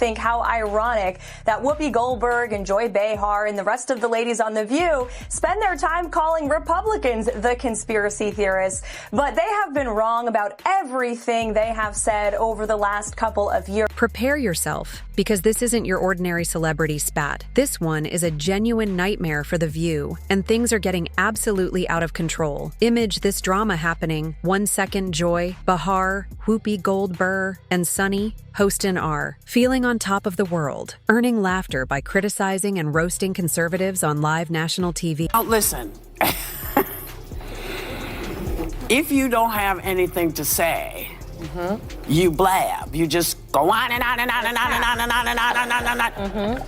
think how ironic that Whoopi Goldberg and Joy Behar and the rest of the ladies on The View spend their time calling Republicans the conspiracy theorists. But they have been wrong about everything they have said over the last couple of years. Prepare yourself, because this isn't your ordinary celebrity spat. This one is a genuine nightmare for The View, and things are getting absolutely out of control. Image this drama happening. 1 second Joy, Behar, Whoopi Goldberg, and Sunny, hostin' are feeling on top of the world, earning laughter by criticizing and roasting conservatives on live national TV. Now listen, if you don't have anything to say, you blab. You just go on and on and on and on and on and on and on and on and on.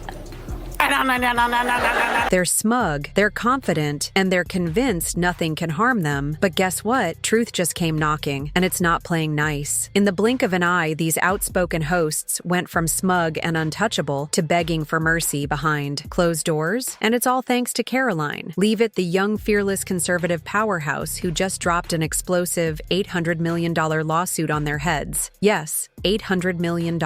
They're smug, they're confident, and they're convinced nothing can harm them. But guess what? Truth just came knocking, and it's not playing nice. In the blink of an eye, these outspoken hosts went from smug and untouchable to begging for mercy behind closed doors. And it's all thanks to Karoline Leavitt, the young, fearless conservative powerhouse who just dropped an explosive $800 million lawsuit on their heads. Yes, $800 million.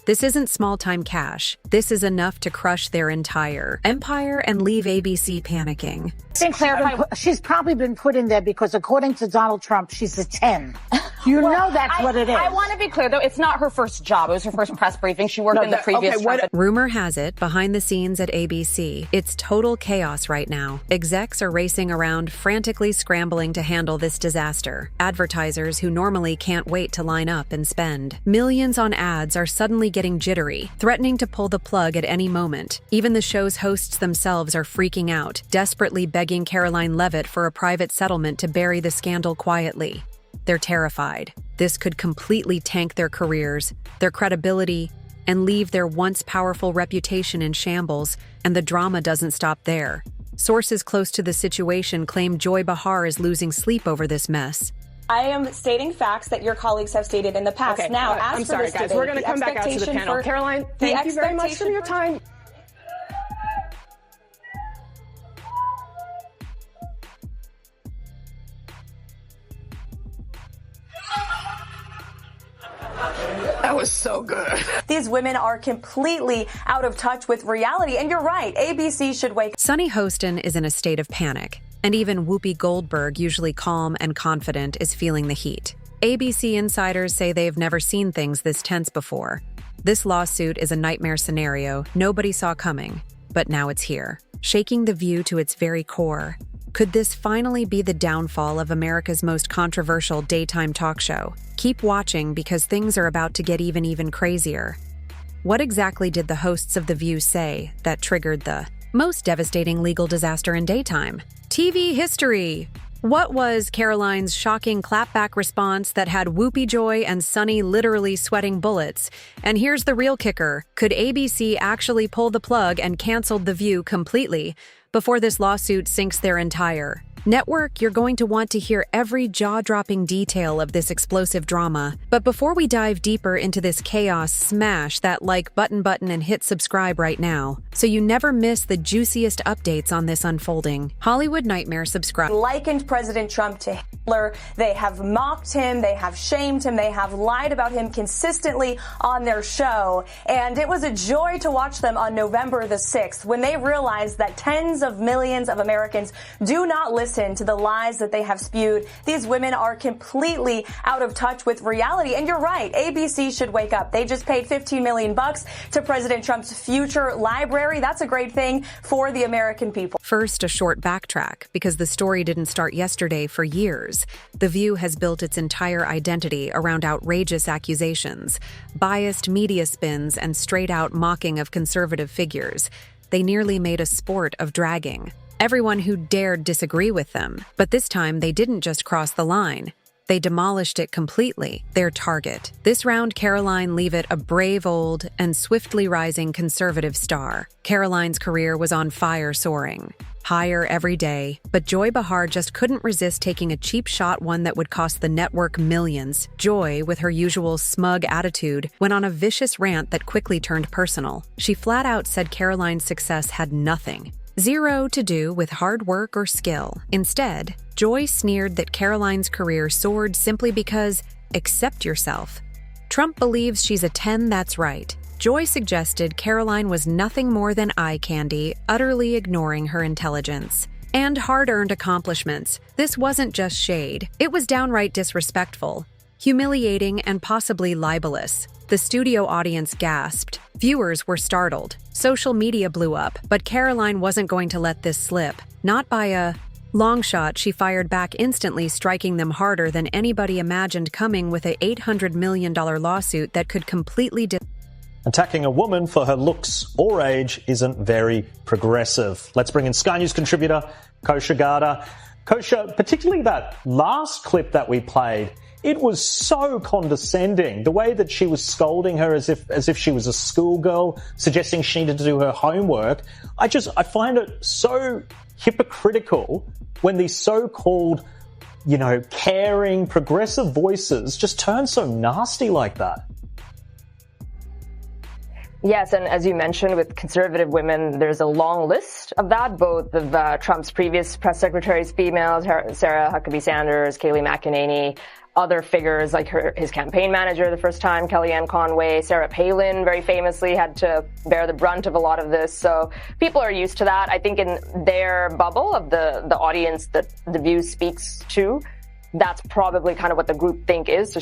This isn't small-time cash. This is enough to crush their entire empire and leave ABC panicking. Sinclair, she's probably been put in there because, according to Donald Trump, she's a 10. You know that's what it is. I want to be clear, though. It's not her first job. It was her first press briefing. She worked in the previous Trump. Rumor has it, behind the scenes at ABC, it's total chaos right now. Execs are racing around, frantically scrambling to handle this disaster. Advertisers who normally can't wait to line up and spend millions on ads are suddenly getting jittery, threatening to pull the plug at any moment. Even the show's hosts themselves are freaking out, desperately begging Karoline Leavitt for a private settlement to bury the scandal quietly. They're terrified. This could completely tank their careers, their credibility, and leave their once powerful reputation in shambles, and the drama doesn't stop there. Sources close to the situation claim Joy Behar is losing sleep over this mess. I am stating facts that your colleagues have stated in the past. Okay, now, I'm sorry, guys. We're going to come back out to the panel. Karoline, thank you very much for your time. That was so good. These women are completely out of touch with reality. And you're right, ABC should wake up. Sunny Hostin is in a state of panic, and even Whoopi Goldberg, usually calm and confident, is feeling the heat. ABC insiders say they've never seen things this tense before. This lawsuit is a nightmare scenario nobody saw coming, but now it's here, shaking The View to its very core. Could this finally be the downfall of America's most controversial daytime talk show? Keep watching, because things are about to get even crazier. What exactly did the hosts of The View say that triggered the most devastating legal disaster in daytime TV history? What was Karoline's shocking clapback response that had Whoopi, Joy, and Sunny literally sweating bullets? And here's the real kicker. Could ABC actually pull the plug and cancel The View completely before this lawsuit sinks their entire network? You're going to want to hear every jaw-dropping detail of this explosive drama. But before we dive deeper into this chaos, smash that like button and hit subscribe right now, so you never miss the juiciest updates on this unfolding Hollywood nightmare. Subscribe. Likened President Trump to Hitler. They have mocked him. They have shamed him. They have lied about him consistently on their show. And it was a joy to watch them on November the 6th when they realized that tens of millions of Americans do not listen to the lies that they have spewed. These women are completely out of touch with reality. And you're right, ABC should wake up. They just paid $15 million to President Trump's future library. That's a great thing for the American people. First, a short backtrack, because the story didn't start yesterday. For years, The View has built its entire identity around outrageous accusations, biased media spins, and straight-out mocking of conservative figures. They nearly made a sport of dragging everyone who dared disagree with them. But this time, they didn't just cross the line. They demolished it completely, their target. This round, Karoline Leavitt, a brave old and swiftly rising conservative star. Karoline's career was on fire, soaring higher every day, but Joy Behar just couldn't resist taking a cheap shot, one that would cost the network millions. Joy, with her usual smug attitude, went on a vicious rant that quickly turned personal. She flat out said Karoline's success had zero to do with hard work or skill. Instead, Joy sneered that Karoline's career soared simply because, accept yourself. Trump believes she's a 10, that's right. Joy suggested Karoline was nothing more than eye candy, utterly ignoring her intelligence and hard-earned accomplishments. This wasn't just shade. It was downright disrespectful, humiliating, and possibly libelous. The studio audience gasped. Viewers were startled. Social media blew up, but Karoline wasn't going to let this slip. Not by a long shot. She fired back instantly, striking them harder than anybody imagined, coming with a $800 million lawsuit that could completely Attacking a woman for her looks or age isn't very progressive. Let's bring in Sky News contributor Kosha Garda. Kosha, particularly that last clip that we played, it was so condescending. The way that she was scolding her as if she was a schoolgirl, suggesting she needed to do her homework. I find it so hypocritical when these so-called, caring, progressive voices just turn so nasty like that. Yes, and as you mentioned, with conservative women, there's a long list of that, both of Trump's previous press secretaries, females, Sarah Huckabee Sanders, Kayleigh McEnany, other figures like his campaign manager the first time, Kellyanne Conway, Sarah Palin very famously had to bear the brunt of a lot of this. So people are used to that. I think in their bubble of the audience that The View speaks to, that's probably kind of what the group think is. So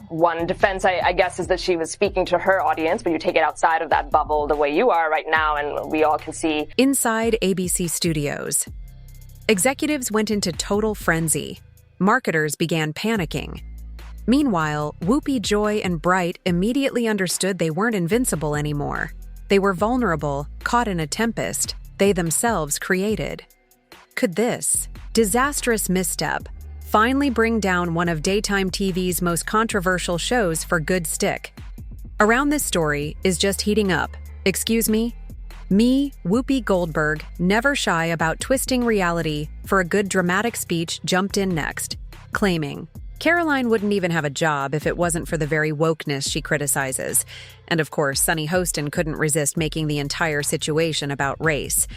one defense, I guess, is that she was speaking to her audience, but you take it outside of that bubble the way you are right now, and we all can see. Inside ABC studios, executives went into total frenzy. Marketers began panicking. Meanwhile, Whoopi, Joy, and Bright immediately understood they weren't invincible anymore. They were vulnerable, caught in a tempest they themselves created. Could this disastrous misstep finally bring down one of daytime TV's most controversial shows for good stick? Around this story is just heating up. Excuse me? Me, Whoopi Goldberg, never shy about twisting reality for a good dramatic speech, jumped in next, claiming Karoline wouldn't even have a job if it wasn't for the very wokeness she criticizes. And of course, Sunny Hostin couldn't resist making the entire situation about race,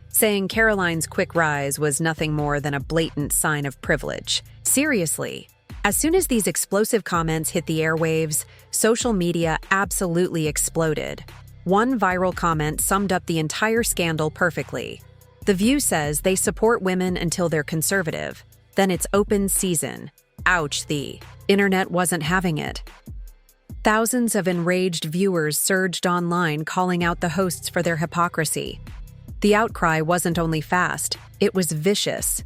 saying Karoline's quick rise was nothing more than a blatant sign of privilege. Seriously, as soon as these explosive comments hit the airwaves, social media absolutely exploded. One viral comment summed up the entire scandal perfectly. The View says they support women until they're conservative. Then it's open season. Ouch, the internet wasn't having it. Thousands of enraged viewers surged online calling out the hosts for their hypocrisy. The outcry wasn't only fast, it was vicious.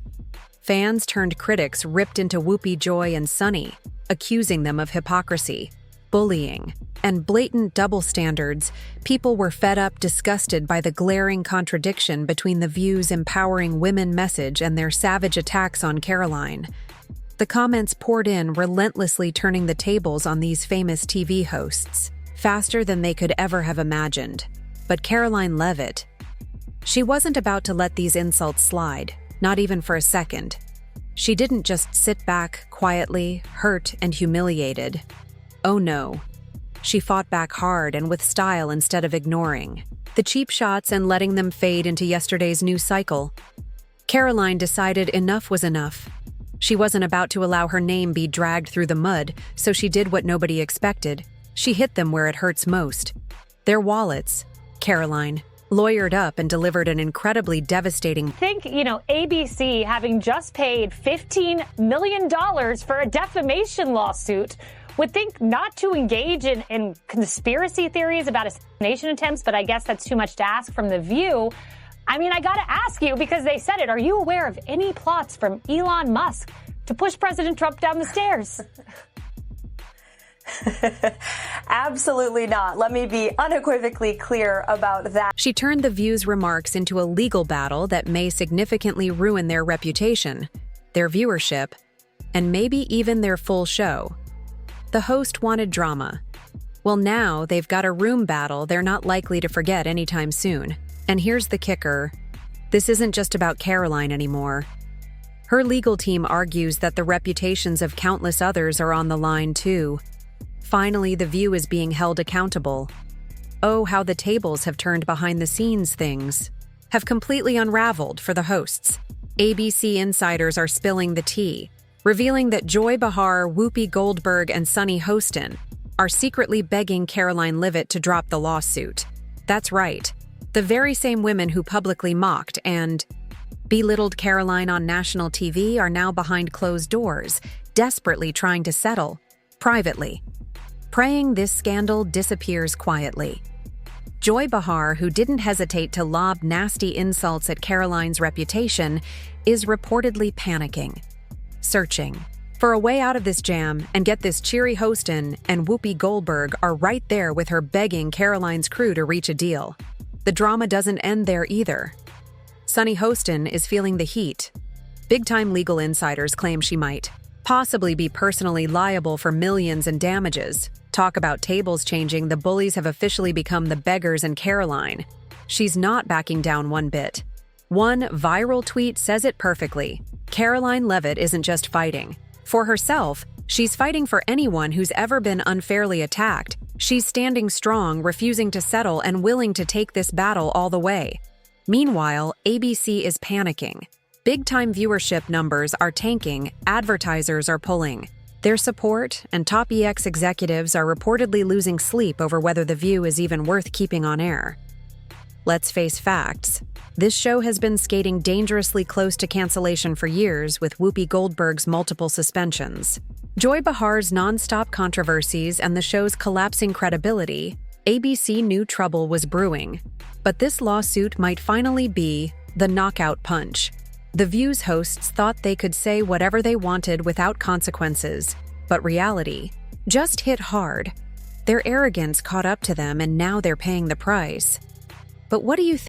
Fans turned critics ripped into Whoopi, Joy, and Sunny, accusing them of hypocrisy, bullying, and blatant double standards. People were fed up, disgusted by the glaring contradiction between The View's empowering women message and their savage attacks on Karoline. The comments poured in, relentlessly turning the tables on these famous TV hosts, faster than they could ever have imagined. But Karoline Leavitt, she wasn't about to let these insults slide, not even for a second. She didn't just sit back, quietly, hurt and humiliated. Oh no. She fought back hard and with style instead of ignoring the cheap shots and letting them fade into yesterday's news cycle. Karoline decided enough was enough. She wasn't about to allow her name be dragged through the mud, so she did what nobody expected. She hit them where it hurts most. Their wallets. Karoline lawyered up and delivered an incredibly devastating. I think, ABC, having just paid $15 million for a defamation lawsuit, would think not to engage in conspiracy theories about assassination attempts, but I guess that's too much to ask from The View. I mean, I gotta ask you, because they said it, are you aware of any plots from Elon Musk to push President Trump down the stairs? Absolutely not. Let me be unequivocally clear about that. She turned The View's remarks into a legal battle that may significantly ruin their reputation, their viewership, and maybe even their full show. The host wanted drama. Well, now they've got a room battle they're not likely to forget anytime soon. And here's the kicker. This isn't just about Karoline anymore. Her legal team argues that the reputations of countless others are on the line too. Finally, The View is being held accountable. Oh, how the tables have turned behind the scenes. Things have completely unraveled for the hosts. ABC insiders are spilling the tea, revealing that Joy Behar, Whoopi Goldberg, and Sunny Hostin are secretly begging Karoline Leavitt to drop the lawsuit. That's right. The very same women who publicly mocked and belittled Karoline on national TV are now behind closed doors, desperately trying to settle, privately, praying this scandal disappears quietly. Joy Behar, who didn't hesitate to lob nasty insults at Karoline's reputation, is reportedly panicking, searching for a way out of this jam. And get this, cheery hostin and Whoopi Goldberg are right there with her begging Karoline's crew to reach a deal. The drama doesn't end there either. Sunny Hostin is feeling the heat. Big-time legal insiders claim she might possibly be personally liable for millions in damages. Talk about tables changing, the bullies have officially become the beggars in Karoline. She's not backing down one bit. One viral tweet says it perfectly. Karoline Leavitt isn't just fighting for herself, she's fighting for anyone who's ever been unfairly attacked. She's standing strong, refusing to settle, and willing to take this battle all the way. Meanwhile, ABC is panicking. Big-time viewership numbers are tanking, advertisers are pulling their support, and top EX executives are reportedly losing sleep over whether The View is even worth keeping on air. Let's face facts. This show has been skating dangerously close to cancellation for years, with Whoopi Goldberg's multiple suspensions, Joy Behar's non-stop controversies, and the show's collapsing credibility. ABC knew trouble was brewing. But this lawsuit might finally be the knockout punch. The View's hosts thought they could say whatever they wanted without consequences, but reality just hit hard. Their arrogance caught up to them, and now they're paying the price. But what do you think?